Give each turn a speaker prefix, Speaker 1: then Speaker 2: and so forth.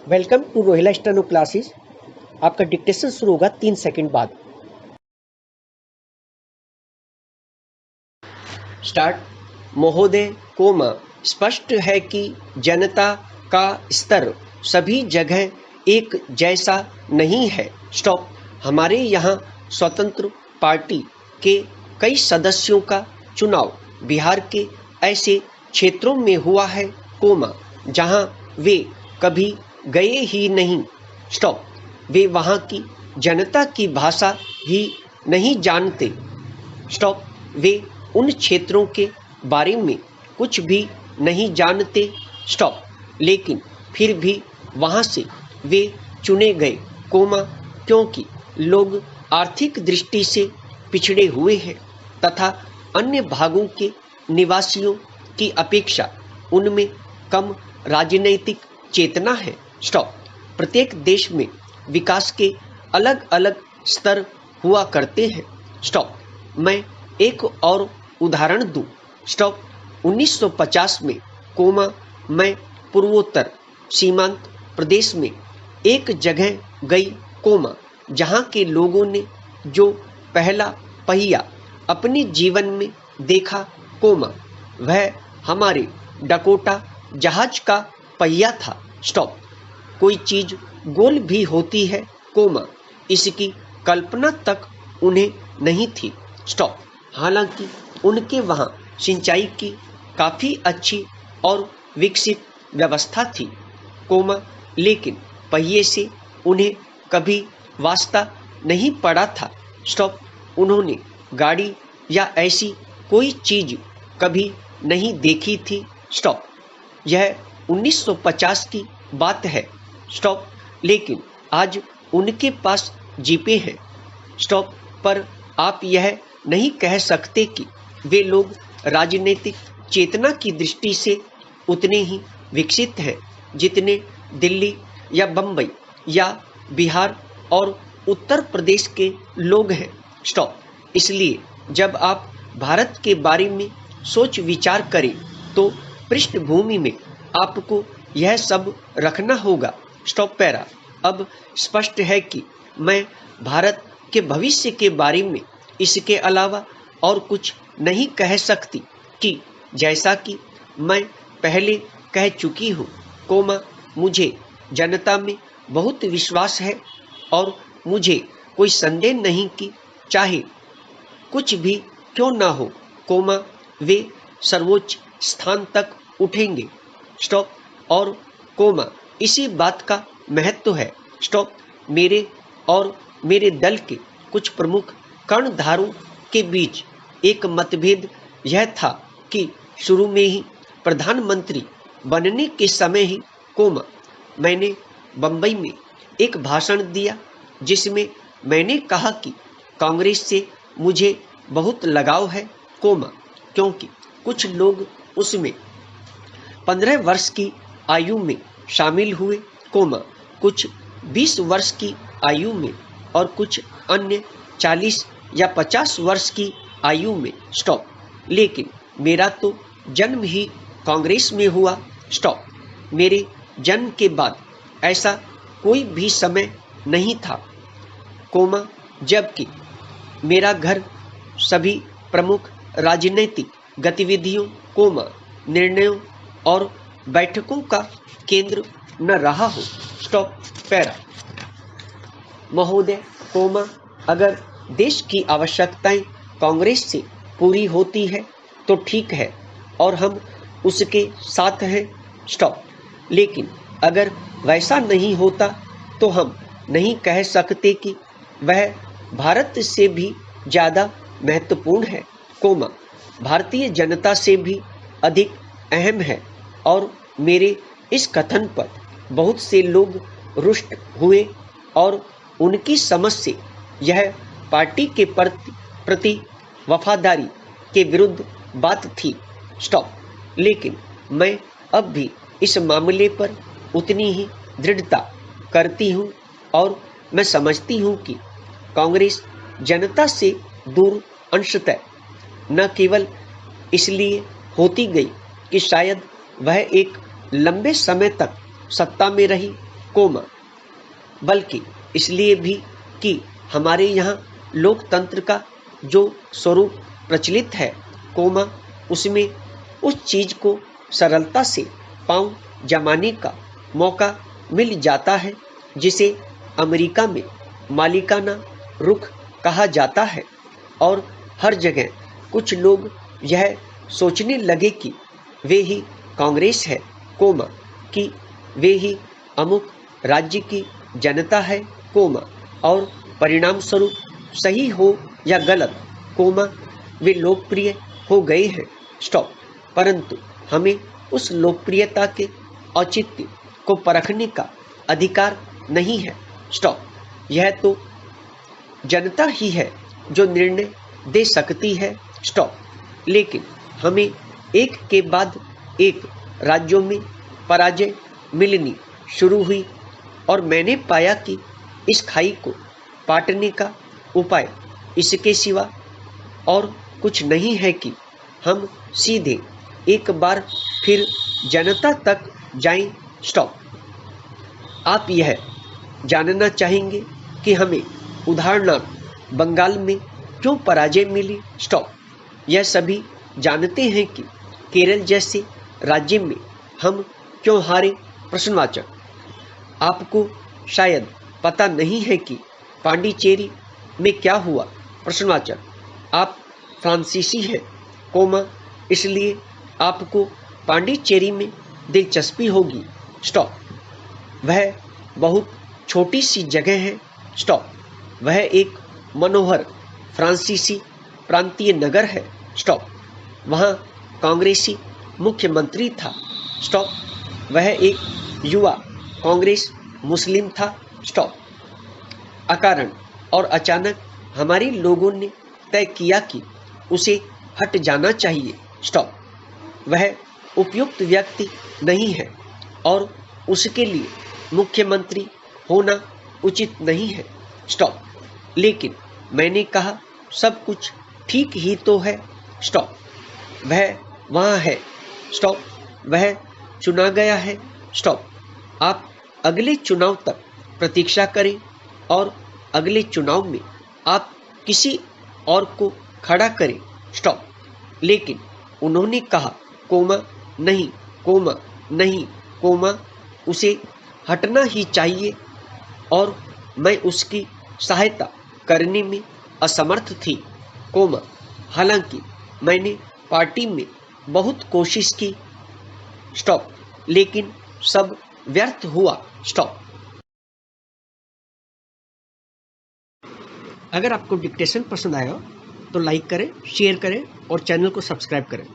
Speaker 1: Welcome to Rohila steno classes. आपका dictation शुरू होगा 3 सेकंड बाद। स्टार्ट। महोदय कोमा, स्पष्ट है कि जनता का स्तर सभी जगह एक जैसा नहीं है। स्टॉप। हमारे यहाँ स्वतंत्र पार्टी के कई सदस्यों का चुनाव बिहार के ऐसे क्षेत्रों में हुआ है कोमा जहाँ वे कभी गए ही नहीं। स्टॉप। वे वहाँ की जनता की भाषा ही नहीं जानते। स्टॉप। वे उन क्षेत्रों के बारे में कुछ भी नहीं जानते। स्टॉप। लेकिन फिर भी वहाँ से वे चुने गए कोमा क्योंकि लोग आर्थिक दृष्टि से पिछड़े हुए हैं तथा अन्य भागों के निवासियों की अपेक्षा उनमें कम राजनैतिक चेतना है। स्टॉप। प्रत्येक देश में विकास के अलग अलग स्तर हुआ करते हैं। स्टॉप। मैं एक और उदाहरण दूं। स्टॉप। 1950 में कोमा मैं पूर्वोत्तर सीमांत प्रदेश में एक जगह गई कोमा जहां के लोगों ने जो पहला पहिया अपने जीवन में देखा कोमा वह हमारे डकोटा जहाज का पहिया था। स्टॉप। कोई चीज गोल भी होती है कोमा इसकी कल्पना तक उन्हें नहीं थी। स्टॉप। हालांकि उनके वहां सिंचाई की काफी अच्छी और विकसित व्यवस्था थी कोमा लेकिन पहिए से उन्हें कभी वास्ता नहीं पड़ा था। स्टॉप। उन्होंने गाड़ी या ऐसी कोई चीज कभी नहीं देखी थी। स्टॉप। यह 1950 की बात है। स्टॉप। लेकिन आज उनके पास जीपें हैं। स्टॉप। पर आप यह नहीं कह सकते कि वे लोग राजनीतिक चेतना की दृष्टि से उतने ही विकसित हैं जितने दिल्ली या बम्बई या बिहार और उत्तर प्रदेश के लोग हैं। स्टॉप। इसलिए जब आप भारत के बारे में सोच विचार करें तो पृष्ठभूमि में आपको यह सब रखना होगा। Stop para. अब स्पष्ट है कि मैं भारत के भविष्य के बारे में इसके अलावा और कुछ नहीं कह सकती कि जैसा कि मैं पहले कह चुकी हूँ कोमा मुझे जनता में बहुत विश्वास है और मुझे कोई संदेह नहीं कि चाहे कुछ भी क्यों ना हो कोमा वे सर्वोच्च स्थान तक उठेंगे। स्टॉप। और कोमा इसी बात का महत्व है। स्टॉप। मेरे और मेरे दल के कुछ प्रमुख कर्णधारों के बीच एक मतभेद यह था कि शुरू में ही प्रधानमंत्री बनने के समय ही कोमा मैंने बम्बई में एक भाषण दिया जिसमें मैंने कहा कि कांग्रेस से मुझे बहुत लगाव है कोमा क्योंकि कुछ लोग उसमें 15 वर्ष की आयु में शामिल हुए कोमा कुछ 20 वर्ष की आयु में और कुछ अन्य 40 या 50 वर्ष की आयु में। स्टॉप। लेकिन मेरा तो जन्म ही कांग्रेस में हुआ। स्टॉप। मेरे जन्म के बाद ऐसा कोई भी समय नहीं था कोमा जबकि मेरा घर सभी प्रमुख राजनीतिक गतिविधियों कोमा निर्णयों और बैठकों का केंद्र न रहा हो। Stop para. महोदय कोमा अगर देश की आवश्यकताएं कांग्रेस से पूरी होती है तो ठीक है और हम उसके साथ हैं। स्टॉप। लेकिन अगर वैसा नहीं होता तो हम नहीं कह सकते कि वह भारत से भी ज़्यादा महत्वपूर्ण है कोमा भारतीय जनता से भी अधिक अहम है और मेरे इस कथन पर बहुत से लोग रुष्ट हुए और उनकी समझ से यह पार्टी के प्रति वफादारी के विरुद्ध बात थी। स्टॉप। लेकिन मैं अब भी इस मामले पर उतनी ही दृढ़ता करती हूँ और मैं समझती हूँ कि कांग्रेस जनता से दूर अंशतः न केवल इसलिए होती गई कि शायद वह एक लंबे समय तक सत्ता में रही कोमा, बल्कि इसलिए भी कि हमारे यहाँ लोकतंत्र का जो स्वरूप प्रचलित है, कोमा, उसमें उस चीज को सरलता से पांव जमाने का मौका मिल जाता है जिसे अमेरिका में मालिकाना रुख कहा जाता है। और हर जगह कुछ लोग यह सोचने लगे कि वे ही कांग्रेस है, कोमा, कि वे ही अमुक राज्य की जनता है, कोमा, और परिणाम स्वरूप सही हो या गलत, कोमा, वे लोकप्रिय हो गए हैं, स्टॉप। परंतु हमें उस लोकप्रियता के औचित्य को परखने का अधिकार नहीं है, स्टॉप। यह तो जनता ही है जो निर्णय दे सकती है, स्टॉप। लेकिन हमें एक के बाद एक राज्यों में पराजय मिलनी शुरू हुई और मैंने पाया कि इस खाई को पाटने का उपाय इसके सिवा और कुछ नहीं है कि हम सीधे एक बार फिर जनता तक जाएं, स्टॉप। आप यह जानना चाहेंगे कि हमें उदाहरणार्थ बंगाल में क्यों पराजय मिली, स्टॉप। यह सभी जानते हैं कि केरल जैसे राज्य में हम क्यों हारे, प्रश्नवाचक। आपको शायद पता नहीं है कि पांडिचेरी में क्या हुआ, प्रश्नवाचक। आप फ्रांसीसी हैं, कोमा, इसलिए आपको पांडिचेरी में दिलचस्पी होगी, स्टॉप। वह बहुत छोटी सी जगह है, स्टॉप। वह एक मनोहर फ्रांसीसी प्रांतीय नगर है, स्टॉप। वहाँ कांग्रेसी मुख्यमंत्री था, स्टॉप। वह एक युवा कांग्रेस मुस्लिम था, स्टॉप। अकारण और अचानक हमारे लोगों ने तय किया कि उसे हट जाना चाहिए, स्टॉप। वह उपयुक्त व्यक्ति नहीं है और उसके लिए मुख्यमंत्री होना उचित नहीं है, स्टॉप। लेकिन मैंने कहा सब कुछ ठीक ही तो है, स्टॉप। वह वहाँ है, स्टॉप। वह चुना गया है, स्टॉप। आप अगले चुनाव तक प्रतीक्षा करें और अगले चुनाव में आप किसी और को खड़ा करें, स्टॉप। लेकिन उन्होंने कहा, कोमा, नहीं, कोमा, नहीं, कोमा, उसे हटना ही चाहिए और मैं उसकी सहायता करने में असमर्थ थी, कोमा। हालांकि मैंने पार्टी में बहुत कोशिश की, स्टॉप, लेकिन सब व्यर्थ हुआ, स्टॉप। अगर आपको डिक्टेशन पसंद आया तो लाइक करें, शेयर करें और चैनल को सब्सक्राइब करें।